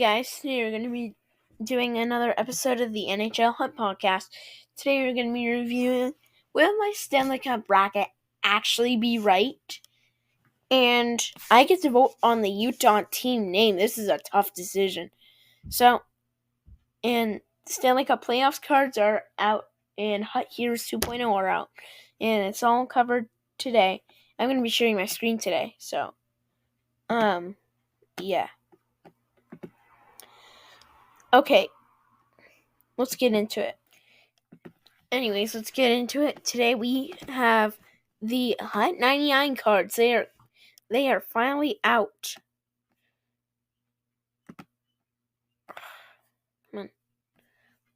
guys, today we're going to be doing another episode of the NHL Hunt Podcast. Today we're going to be reviewing, will my Stanley Cup bracket actually be right? And I get to vote on the Utah team name. This is a tough decision. And Stanley Cup playoffs cards are out, and Hut Heroes 2.0 are out. And it's all covered today. I'm going to be sharing my screen today, yeah. Okay, let's get into it. Anyways, let's get into it. Today we have the Hut 99 cards. They are finally out. Come on.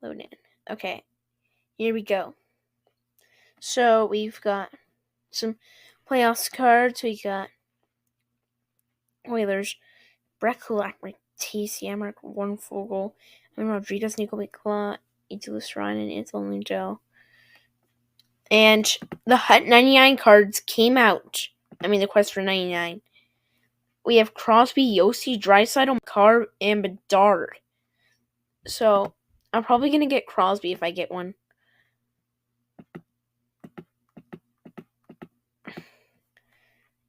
Load in. Okay. Here we go. So we've got some playoffs cards. We got Oilers, Brett Kulak, Matisse, Yammer, Warren Fogle, Rodriguez, Nico McClaw, Itulis Ryan, and Anthony Joe. And the Hut 99 cards came out. The quest for 99. We have Crosby, Yossi, Draisaitl, Makar, and Bedard. So, I'm probably going to get Crosby if I get one.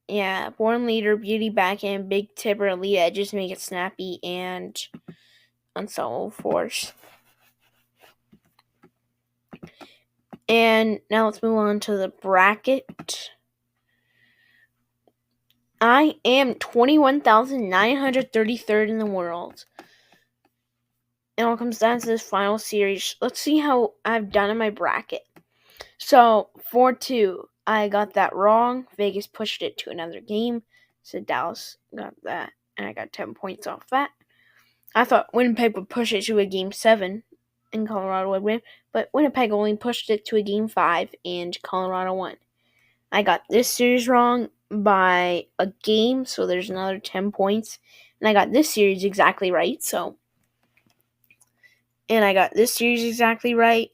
Yeah, Born Leader, Beauty Backhand, Big Tipper, Elite Edges make it snappy, and Unstoppable Force. And now let's move on to the bracket. I am 21,933rd in the world. It all comes down to this final series. Let's see how I've done in my bracket. So, 4-2, I got that wrong. Vegas pushed it to another game. So Dallas got that, and I got 10 points off that. I thought Winnipeg would push it to a game 7, and Colorado would win. But Winnipeg only pushed it to a game 5, and Colorado won. I got this series wrong by a game, so there's another 10 points. And I got this series exactly right, and I got this series exactly right.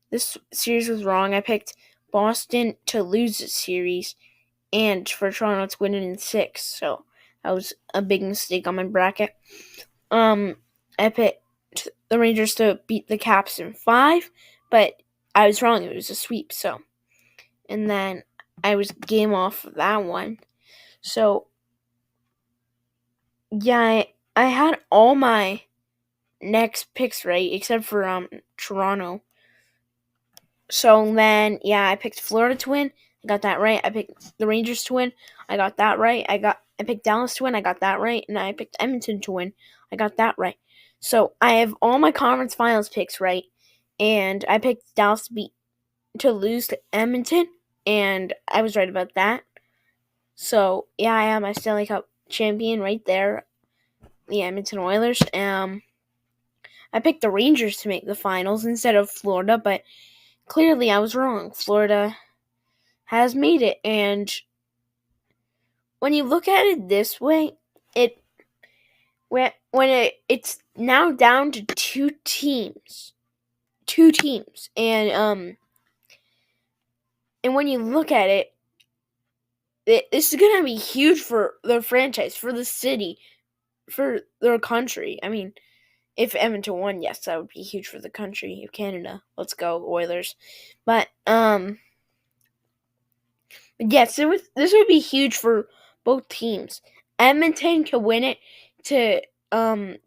This series was wrong. I picked Boston to lose the series and for Toronto to win it in 6. So that was a big mistake on my bracket. I picked the Rangers to beat the Caps in 5, but I was wrong. It was a sweep. And then I was game off of that one. So yeah, I had all my next picks right except for Toronto. So then, I picked Florida to win. I got that right. I picked the Rangers to win. I got that right. I picked Dallas to win. I got that right. And I picked Edmonton to win. I got that right. So I have all my conference finals picks right. And I picked Dallas to lose to Edmonton. And I was right about that. So, I am my Stanley Cup champion right there. The Edmonton Oilers. I picked the Rangers to make the finals instead of Florida, but clearly I was wrong. Florida has made it, and when you look at it this way, it's now down to two teams, and when you look at it, this is gonna be huge for the franchise, for the city, for their country. If Edmonton won, yes, that would be huge for the country of Canada. Let's go, Oilers. But yes, this would be huge for both teams. Edmonton could win it to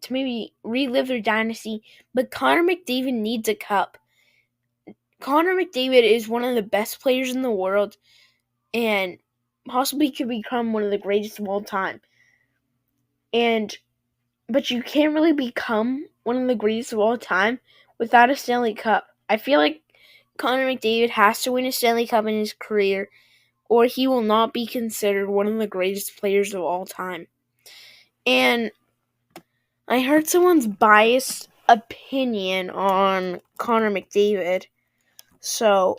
maybe relive their dynasty, but Connor McDavid needs a cup. Connor McDavid is one of the best players in the world, and possibly could become one of the greatest of all time. But you can't really become one of the greatest of all time without a Stanley Cup. I feel like Connor McDavid has to win a Stanley Cup in his career, or he will not be considered one of the greatest players of all time. And I heard someone's biased opinion on Connor McDavid. So,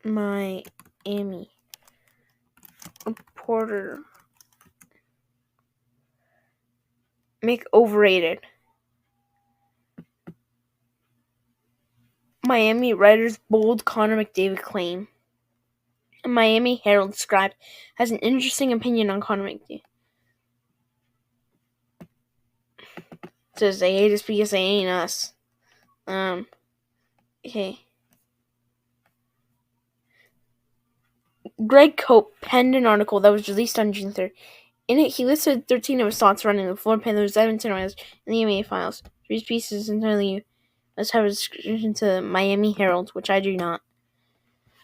Miami reporter make overrated. Miami writers bold Connor McDavid claim. Miami Herald scribe has an interesting opinion on Connor McDavid. Says they hate us because they ain't us. Okay. Greg Cope penned an article that was released on June 3rd. In it, he listed 13 of his thoughts running the Florida Panthers, Edmonton Oilers, and the NBA Finals. These pieces entirely must have a description to the Miami Herald, which I do not.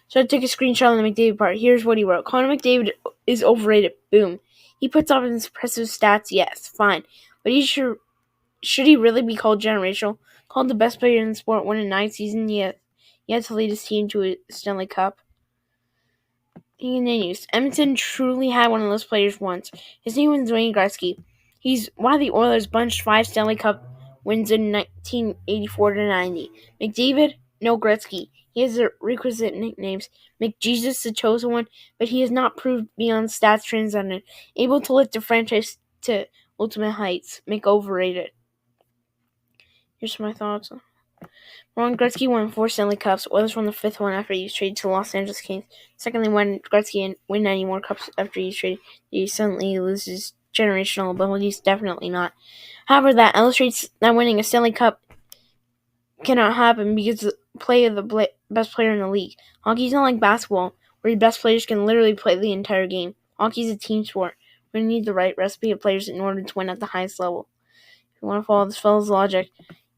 So I took a screenshot on the McDavid part. Here's what he wrote. Connor McDavid is overrated. Boom. He puts up his impressive stats, yes, fine. But should he really be called generational? Called the best player in the sport, won in 9 seasons, yet he had to lead his team to a Stanley Cup. He continues. Edmonton truly had one of those players once. His name was Wayne Gretzky. He's why the Oilers bunched 5 Stanley Cup wins in 1984-90. McDavid, no Gretzky. He has the requisite nicknames. McJesus, the chosen one, but he has not proved beyond stats transcendent, able to lift the franchise to ultimate heights. Overrated. Here's my thoughts. Ron Gretzky won 4 Stanley Cups. Oilers won the 5th one after he was traded to the Los Angeles Kings. Secondly, when Gretzky win any more cups after he's traded, he suddenly loses generational abilities. Definitely not. However, that illustrates that winning a Stanley Cup cannot happen because the play of the best player in the league. Hockey's not like basketball, where your best players can literally play the entire game. Hockey's a team sport. We need the right recipe of players in order to win at the highest level. If you want to follow this fellow's logic,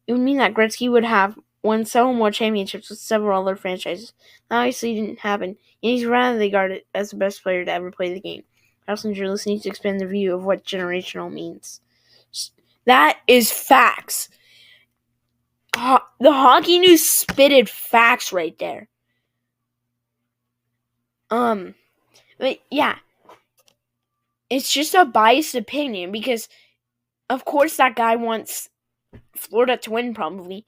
it would mean that Gretzky would have won several more championships with several other franchises. That obviously didn't happen, and he's rather regarded as the best player to ever play the game. Perhaps you're listening to expand the view of what generational means. That is facts. The Hockey News spitted facts right there. But yeah, it's just a biased opinion because, of course, that guy wants Florida to win. Probably.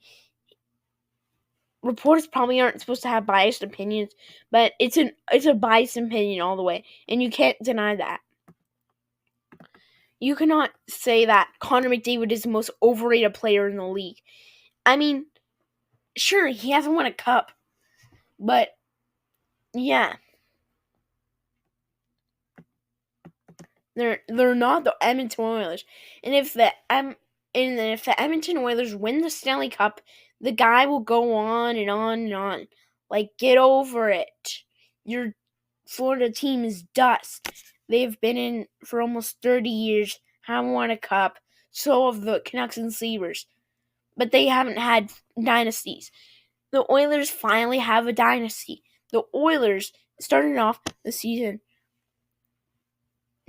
Reporters probably aren't supposed to have biased opinions, but it's a biased opinion all the way, and you can't deny that. You cannot say that Connor McDavid is the most overrated player in the league. I mean, sure, he hasn't won a cup, but yeah. They're not the Edmonton Oilers. And if the Edmonton Oilers win the Stanley Cup, the guy will go on and on and on. Like, get over it. Your Florida team is dust. They've been in for almost 30 years, haven't won a cup. So have the Canucks and Sabres. But they haven't had dynasties. The Oilers finally have a dynasty. The Oilers started off the season.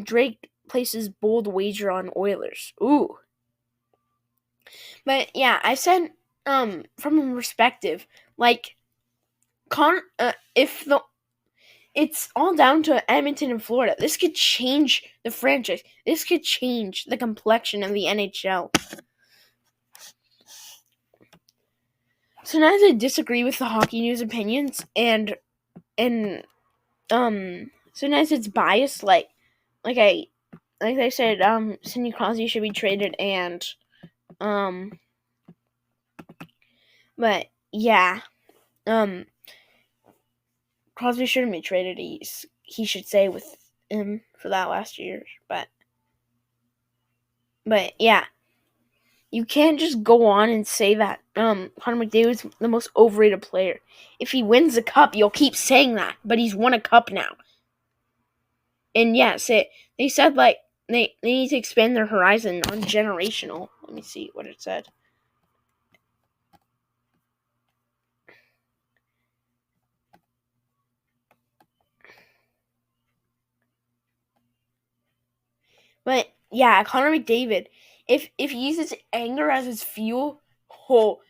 Drake places bold wager on Oilers. Ooh. But yeah, I said from a perspective, like it's all down to Edmonton and Florida. This could change the franchise. This could change the complexion of the NHL. Sometimes I disagree with the Hockey News opinions and sometimes it's biased, like I said, Sidney Crosby should be traded and but yeah, Crosby shouldn't be traded. He should stay with him for that last year. But yeah, you can't just go on and say that Connor McDavid's the most overrated player. If he wins a cup, you'll keep saying that. But he's won a cup now. And yeah, they said like they need to expand their horizon on generational. Let me see what it said. But yeah, Connor McDavid, if he uses anger as his fuel,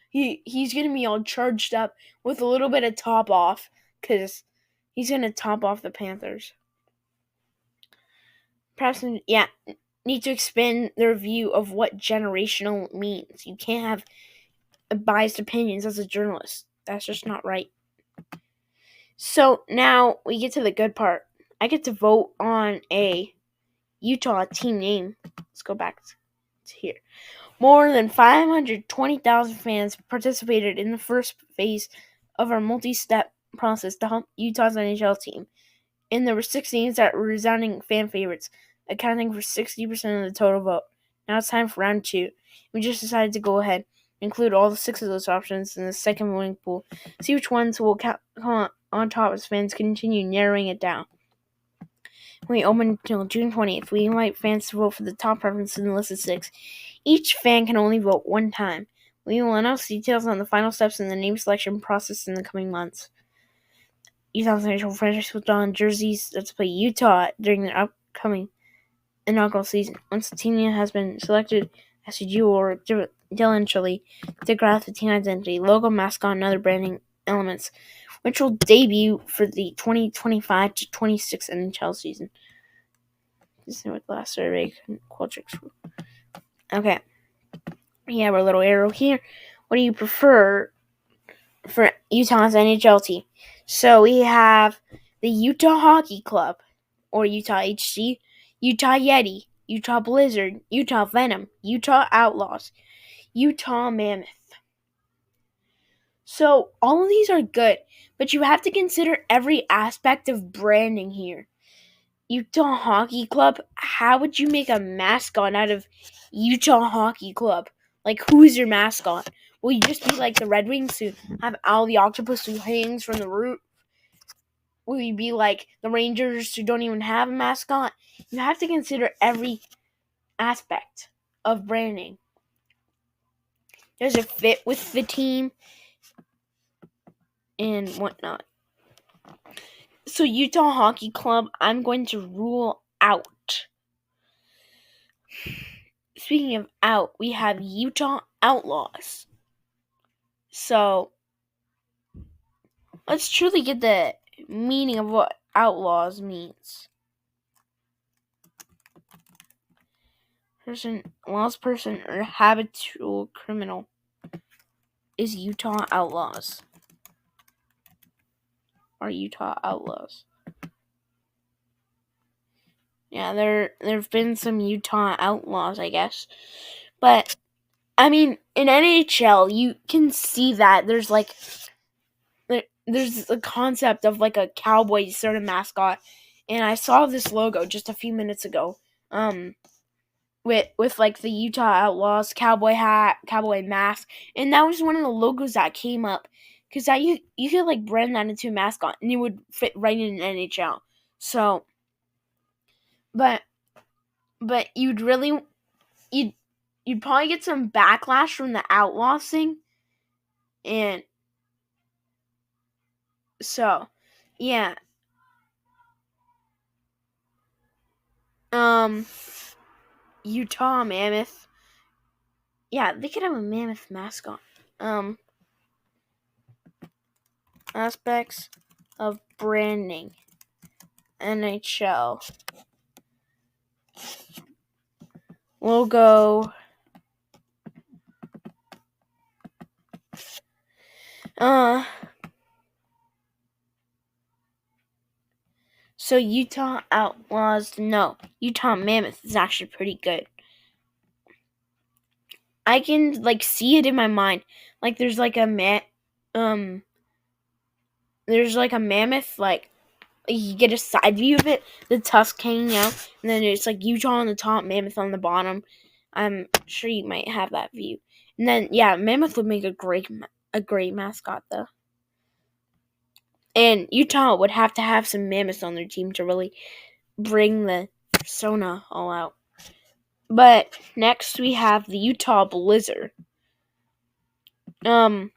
he's gonna be all charged up with a little bit of top off, because he's gonna top off the Panthers. Perhaps need to expand their view of what generational means. You can't have biased opinions as a journalist. That's just not right. So now we get to the good part. I get to vote on a Utah team name. Let's go back to here. More than 520,000 fans participated in the first phase of our multi-step process to help Utah's NHL team. and there were 6 names that were resounding fan favorites, accounting for 60% of the total vote. Now it's time for round 2. We just decided to go ahead and include all the 6 of those options in the second voting pool. See which ones will come on top as fans continue narrowing it down. We open until June 20th. We invite fans to vote for the top preference in the list of 6. Each fan can only vote one time. We will announce details on the final steps in the name selection process in the coming months. Utah's initial franchise will don jerseys to play Utah during the upcoming inaugural season. Once the team has been selected, SCG will work diligently to grasp the team identity, logo, mascot, and other branding elements, which will debut for the 2025 to 26 NHL season. This is what the last survey Qualtrics. Okay. We have our little arrow here. What do you prefer for Utah's NHL team? So we have the Utah Hockey Club, or Utah HC, Utah Yeti, Utah Blizzard, Utah Venom, Utah Outlaws, Utah Mammoth. So all of these are good, but you have to consider every aspect of branding here. Utah Hockey Club, how would you make a mascot out of Utah Hockey Club? Like, who's your mascot? Will you just be like the Red Wings who have Al the Octopus who hangs from the roof? Will you be like the Rangers who don't even have a mascot? You have to consider every aspect of branding. Does it fit with the team? And whatnot. So Utah Hockey Club, I'm going to rule out. Speaking of out, we have Utah Outlaws. So let's truly get the meaning of what outlaws means. Lost person or habitual criminal is Utah Outlaws. Or Utah Outlaws. Yeah, there've been some Utah Outlaws, I guess. But I mean, in NHL, you can see that there's a concept of like a cowboy sort of mascot, and I saw this logo just a few minutes ago. With like the Utah Outlaws cowboy hat, cowboy mask, and that was one of the logos that came up because that you could like brand that into a mascot, and it would fit right in an NHL. So, but you'd probably get some backlash from the Outlaws thing, and so yeah. Utah Mammoth. Yeah, they could have a mammoth mascot. Aspects of branding. NHL. Logo. So Utah Outlaws, no. Utah Mammoth is actually pretty good. I can like see it in my mind. Like there's like a mammoth, like you get a side view of it, the tusk hanging out, and then it's like Utah on the top, Mammoth on the bottom. I'm sure you might have that view. And then yeah, Mammoth would make a great mascot though. And Utah would have to have some mammoths on their team to really bring the persona all out. But next we have the Utah Blizzard. My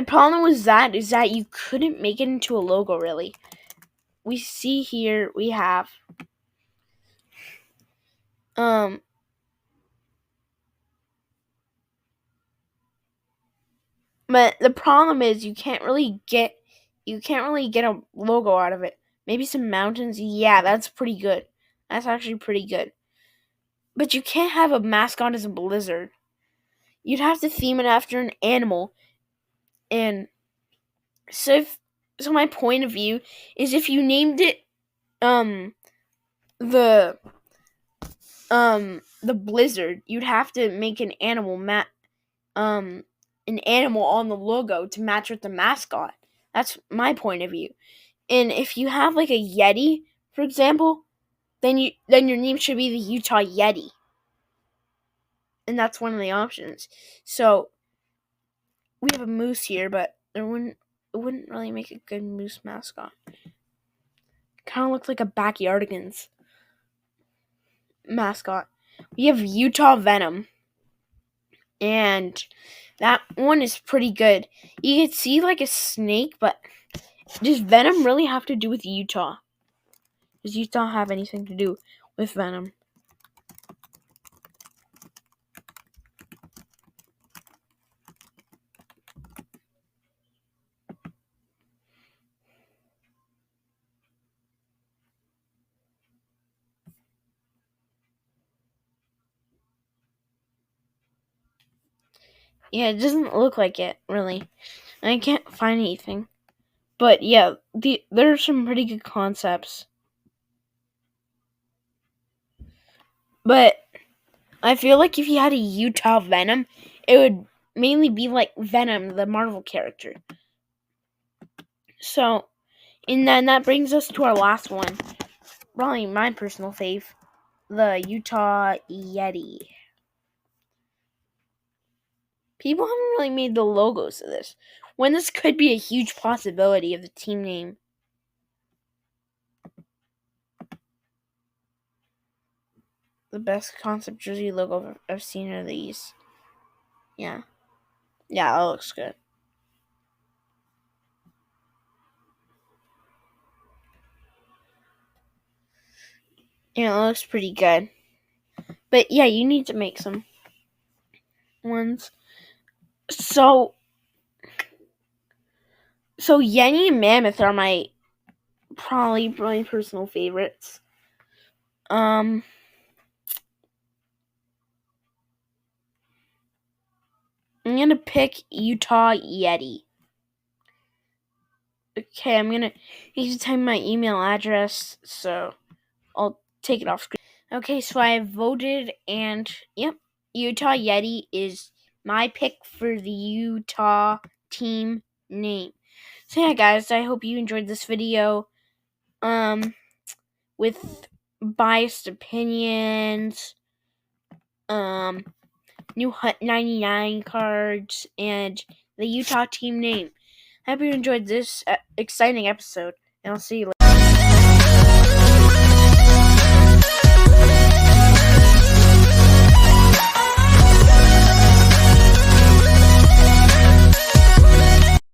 problem with that is that you couldn't make it into a logo really. We see here we have but the problem is you can't really get a logo out of it. Maybe some mountains, yeah, that's pretty good. That's actually pretty good. But you can't have a mascot as a blizzard. You'd have to theme it after an animal. And so my point of view is if you named it the blizzard, you'd have to make an animal on the logo to match with the mascot. That's my point of view. And if you have like a Yeti, for example, then your name should be the Utah Yeti. And that's one of the options. So we have a moose here, but it wouldn't really make a good moose mascot. Kind of looks like a backyardigans mascot. We have Utah Venom, and that one is pretty good. You can see like a snake, but does Venom really have to do with Utah? Does Utah have anything to do with Venom? Yeah, it doesn't look like it, really. I can't find anything. But yeah, there are some pretty good concepts. But I feel like if you had a Utah Venom, it would mainly be like Venom, the Marvel character. So, and then that brings us to our last one. Probably my personal fave, the Utah Yeti. People haven't really made the logos of this, when this could be a huge possibility of the team name. The best concept jersey logo I've seen are these. Yeah. Yeah, that looks good. Yeah, it looks pretty good. But yeah, you need to make some ones. So Yeti and Mammoth are my probably my personal favorites. I'm gonna pick Utah Yeti. Okay, I need to type my email address, so I'll take it off screen. Okay, so I have voted, and yep, Utah Yeti is my pick for the Utah team name. So yeah, guys, I hope you enjoyed this video. With biased opinions, new Hut 99 cards, and the Utah team name. I hope you enjoyed this exciting episode, and I'll see you later.